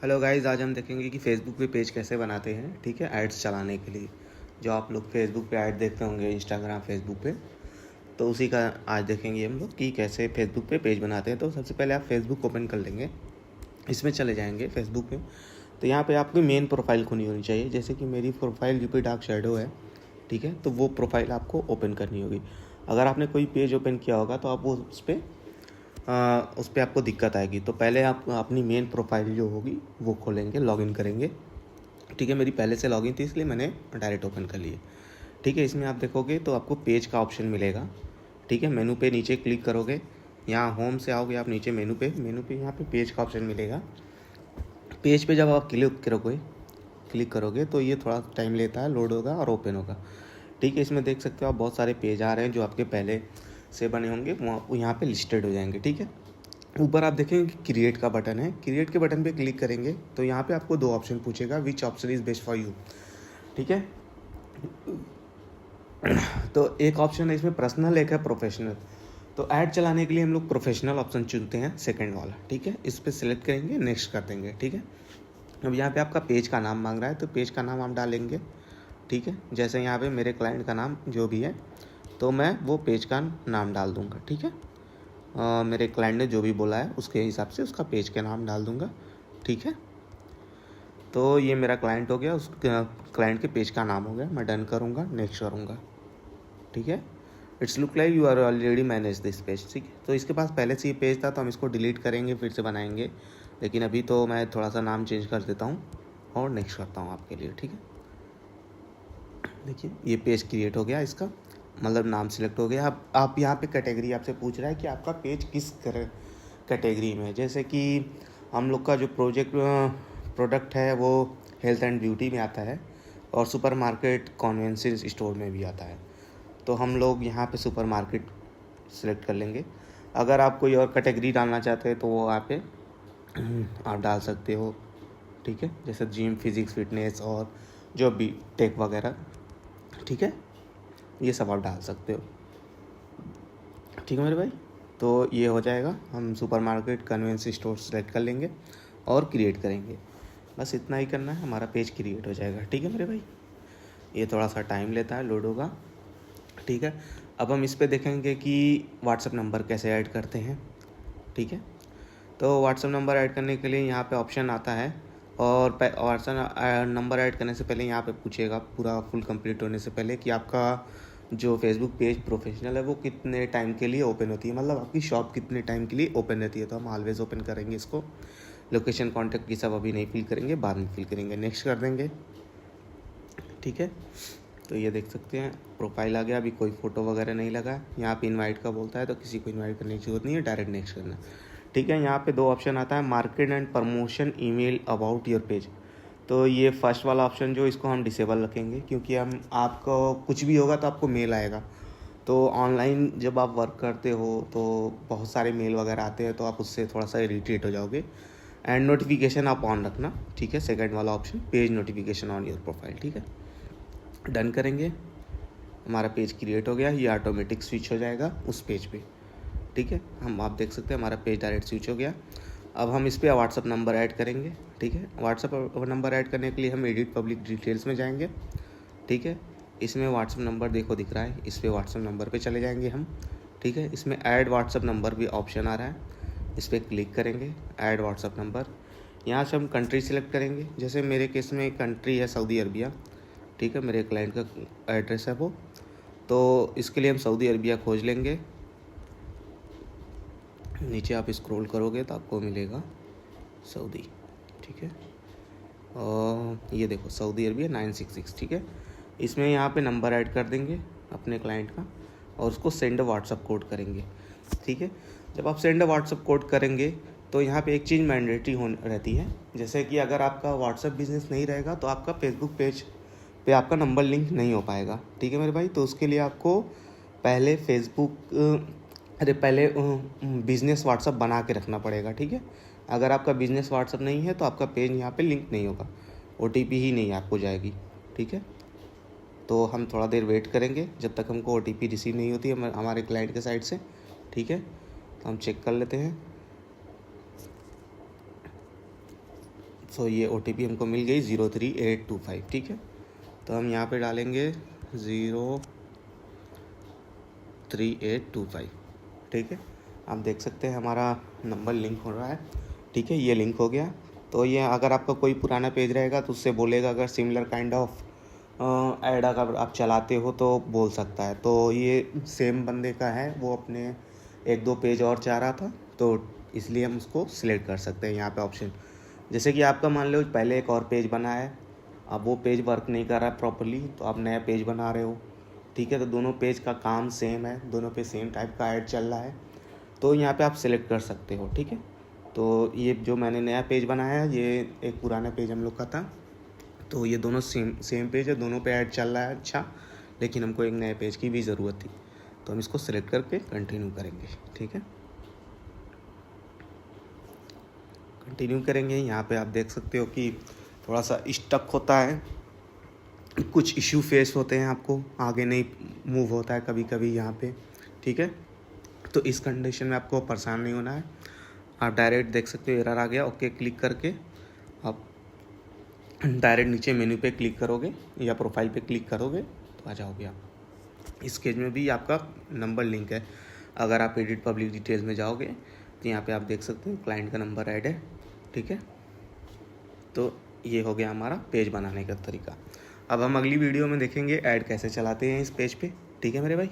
Hello guys, आज हम देखेंगे कि फेसबुक पे पेज कैसे बनाते हैं। ठीक है, एड्स चलाने के लिए जो आप लोग फेसबुक पे ऐड देखते होंगे, इंस्टाग्राम, फेसबुक पे, तो उसी का आज देखेंगे हम लोग कि कैसे फेसबुक पे पेज बनाते हैं। तो सबसे पहले आप फेसबुक ओपन कर लेंगे, इसमें चले जाएंगे फेसबुक में। तो यहाँ पे आपकी मेन प्रोफाइल खुली होनी चाहिए, जैसे कि मेरी प्रोफाइल यूपी डार्क शैडो है। ठीक है, तो वो प्रोफाइल आपको ओपन करनी होगी। अगर आपने कोई पेज ओपन किया होगा तो आप वो उस पर आपको दिक्कत आएगी। तो पहले आप अपनी मेन प्रोफाइल जो होगी वो खोलेंगे, लॉगिन करेंगे। ठीक है, मेरी पहले से लॉगिन थी इसलिए मैंने डायरेक्ट ओपन कर लिए। ठीक है, इसमें आप देखोगे तो आपको पेज का ऑप्शन मिलेगा। ठीक है, मेनू पे नीचे क्लिक करोगे, यहाँ होम से आओगे आप नीचे मेनू पे यहाँ पे पेज का ऑप्शन मिलेगा। पेज पे जब आप क्लिक करोगे तो ये थोड़ा टाइम लेता है, लोड होगा और ओपन होगा। ठीक है, इसमें देख सकते हो आप बहुत सारे पेज आ रहे हैं जो आपके पहले से बने होंगे, वो यहाँ पे लिस्टेड हो जाएंगे। ठीक है, ऊपर आप देखेंगे कि क्रिएट का बटन है, क्रिएट के बटन पे क्लिक करेंगे तो यहाँ पे आपको दो ऑप्शन पूछेगा, which option is best for you. ठीक है, तो एक ऑप्शन है इसमें पर्सनल, एक है प्रोफेशनल। तो ऐड चलाने के लिए हम लोग प्रोफेशनल ऑप्शन चुनते हैं, सेकंड वाला। ठीक है, इस पर सिलेक्ट करेंगे, नेक्स्ट कर देंगे। ठीक है, अब यहाँ पे आपका पेज का नाम मांग रहा है तो पेज का नाम आप डालेंगे। ठीक है, जैसे यहाँ पे मेरे क्लाइंट का नाम जो भी है तो मैं वो पेज का नाम डाल दूँगा। ठीक है, मेरे क्लाइंट ने जो भी बोला है उसके हिसाब से उसका पेज के नाम डाल दूँगा। ठीक है, तो ये मेरा क्लाइंट हो गया, उस क्लाइंट के पेज का नाम हो गया। मैं डन करूँगा, नेक्स्ट करूँगा। ठीक है, it's look like you are already manage this page. ठीक है, तो इसके पास पहले से ये पेज था तो हम इसको डिलीट करेंगे, फिर से बनाएंगे। लेकिन अभी तो मैं थोड़ा सा नाम चेंज कर देता हूँ और नेक्स्ट करता हूँ आपके लिए। ठीक है, देखिए ये पेज क्रिएट हो गया, इसका मतलब नाम सिलेक्ट हो गया। अब आप यहाँ पे कैटेगरी आपसे पूछ रहा है कि आपका पेज किस कैटेगरी में है। जैसे कि हम लोग का जो प्रोडक्ट है वो हेल्थ एंड ब्यूटी में आता है और सुपरमार्केट कन्वेंशन स्टोर में भी आता है। तो हम लोग यहाँ पे सुपरमार्केट सेलेक्ट कर लेंगे। अगर आप कोई और कैटेगरी डालना चाहते हैं तो वो यहाँ पे आप डाल सकते हो। ठीक है, जैसे जिम, फिजिक्स, फिटनेस और जो भी टेक वगैरह। ठीक है, ये सब आप डाल सकते हो। ठीक है मेरे भाई, तो ये हो जाएगा। हम सुपरमार्केट कन्वेंस स्टोर सेलेक्ट कर लेंगे और क्रिएट करेंगे। बस इतना ही करना है, हमारा पेज क्रिएट हो जाएगा। ठीक है मेरे भाई, ये थोड़ा सा टाइम लेता है, लोड होगा। ठीक है, अब हम इस पे देखेंगे कि व्हाट्सअप नंबर कैसे ऐड करते हैं। ठीक है, तो व्हाट्सअप नंबर ऐड करने के लिए यहाँ पे ऑप्शन आता है और व्हाट्सअप नंबर ऐड करने से पहले यहाँ पे पूछेगा, पूरा फुल कंप्लीट होने से पहले, कि आपका जो फेसबुक पेज प्रोफेशनल है वो कितने टाइम के लिए ओपन होती है, मतलब आपकी शॉप कितने टाइम के लिए ओपन रहती है। तो हम ऑलवेज ओपन करेंगे इसको। लोकेशन, कॉन्टैक्ट की सब अभी नहीं फिल करेंगे, बाद में फिल करेंगे, नेक्स्ट कर देंगे। ठीक है, तो ये देख सकते हैं प्रोफाइल आ गया, अभी कोई फ़ोटो वगैरह नहीं लगा। यहाँ पे इनवाइट का बोलता है तो किसी को इनवाइट करने की जरूरत नहीं है, डायरेक्ट नेक्स्ट करना। ठीक है, यहाँ पे दो ऑप्शन आता है, market and promotion email about your page. तो ये फर्स्ट वाला ऑप्शन जो, इसको हम डिसेबल रखेंगे, क्योंकि हम आपको कुछ भी होगा तो आपको मेल आएगा। तो ऑनलाइन जब आप वर्क करते हो तो बहुत सारे मेल वगैरह आते हैं, तो आप उससे थोड़ा सा इरिटेट हो जाओगे। एंड नोटिफिकेशन आप ऑन रखना। ठीक है, सेकंड वाला option, page notification on your profile. ठीक है, डन करेंगे, हमारा पेज क्रिएट हो गया। ये ऑटोमेटिक स्विच हो जाएगा उस पेज पे। ठीक है, आप देख सकते हैं हमारा पेज डायरेक्ट स्विच हो गया। अब हम इस पर व्हाट्सअप नंबर ऐड करेंगे। ठीक है, व्हाट्सअप नंबर ऐड करने के लिए हम एडिट पब्लिक डिटेल्स में जाएंगे। ठीक है, इसमें व्हाट्सअप नंबर देखो दिख रहा है, इस पर व्हाट्सअप नंबर पे चले जाएंगे हम। ठीक है, इसमें ऐड व्हाट्सअप नंबर भी ऑप्शन आ रहा है, इस पर क्लिक करेंगे, ऐड व्हाट्सअप नंबर। यहाँ से हम कंट्री सिलेक्ट करेंगे, जैसे मेरे केस में कंट्री है सऊदी अरबिया। ठीक है, मेरे क्लाइंट का एड्रेस है वो, तो इसके लिए हम सऊदी अरबिया खोज लेंगे। नीचे आप स्क्रॉल करोगे तो आपको मिलेगा सऊदी। ठीक है, और ये देखो सऊदी अरबिया 966। ठीक है, इसमें यहाँ पे नंबर ऐड कर देंगे अपने क्लाइंट का और उसको सेंड व्हाट्सअप कोड करेंगे। ठीक है, जब आप सेंड व्हाट्सअप कोड करेंगे तो यहाँ पे एक चीज़ मैंडेटरी रहती है, जैसे कि अगर आपका व्हाट्सअप बिजनेस नहीं रहेगा तो आपका फेसबुक पेज पे आपका नंबर लिंक नहीं हो पाएगा। ठीक है मेरे भाई, तो उसके लिए आपको पहले पहले बिज़नेस व्हाट्सअप बना के रखना पड़ेगा। ठीक है, अगर आपका बिज़नेस व्हाट्सअप नहीं है तो आपका पेज यहाँ पे लिंक नहीं होगा, OTP ही नहीं आपको जाएगी। ठीक है, तो हम थोड़ा देर वेट करेंगे जब तक हमको OTP रिसीव नहीं होती है हमारे क्लाइंट के साइड से। ठीक है, तो हम चेक कर लेते हैं, सो ये OTP हमको मिल गई 03825, ठीक है। तो हम यहाँ पे डालेंगे 03825, ठीक है। आप देख सकते हैं हमारा नंबर लिंक हो रहा है, ठीक है। ये लिंक हो गया। तो ये अगर आपका कोई पुराना पेज रहेगा तो उससे बोलेगा, अगर सिमिलर काइंड ऑफ ऐड अगर आप चलाते हो तो बोल सकता है। तो ये सेम बंदे का है, वो अपने 1-2 पेज और चाह रहा था, तो इसलिए हम उसको सिलेक्ट कर सकते हैं यहाँ पे ऑप्शन। जैसे कि आपका मान लो पहले एक और पेज बना है, अब वो पेज वर्क नहीं कर रहा है प्रॉपरली, तो आप नया पेज बना रहे हो, ठीक है। तो दोनों पेज का काम सेम है, दोनों पे सेम टाइप का ऐड चल रहा है, तो यहाँ पे आप सिलेक्ट कर सकते हो, ठीक है। तो ये जो मैंने नया पेज बनाया है, ये एक पुराना पेज हम लोग का था, तो ये दोनों सेम पेज है, दोनों पे ऐड चल रहा है अच्छा, लेकिन हमको एक नए पेज की भी ज़रूरत थी, तो हम इसको सिलेक्ट करके कंटिन्यू करेंगे, ठीक है। कंटिन्यू करेंगे। यहाँ पे आप देख सकते हो कि थोड़ा सा स्टक होता है, कुछ इशू फेस होते हैं, आपको आगे नहीं मूव होता है कभी कभी यहाँ पे, ठीक है। तो इस कंडीशन में आपको परेशान नहीं होना है, आप डायरेक्ट देख सकते हो एरर आ गया, ओके क्लिक करके आप डायरेक्ट नीचे मेन्यू पे क्लिक करोगे या प्रोफाइल पे क्लिक करोगे तो आ जाओगे आप। इस केज में भी आपका नंबर लिंक है। अगर आप एडिट पब्लिक डिटेल्स में जाओगे तो यहाँ पे आप देख सकते हो क्लाइंट का नंबर ऐड है, ठीक है। तो ये हो गया हमारा पेज बनाने का तरीका। अब हम अगली वीडियो में देखेंगे ऐड कैसे चलाते हैं इस पेज पे, ठीक है मेरे भाई।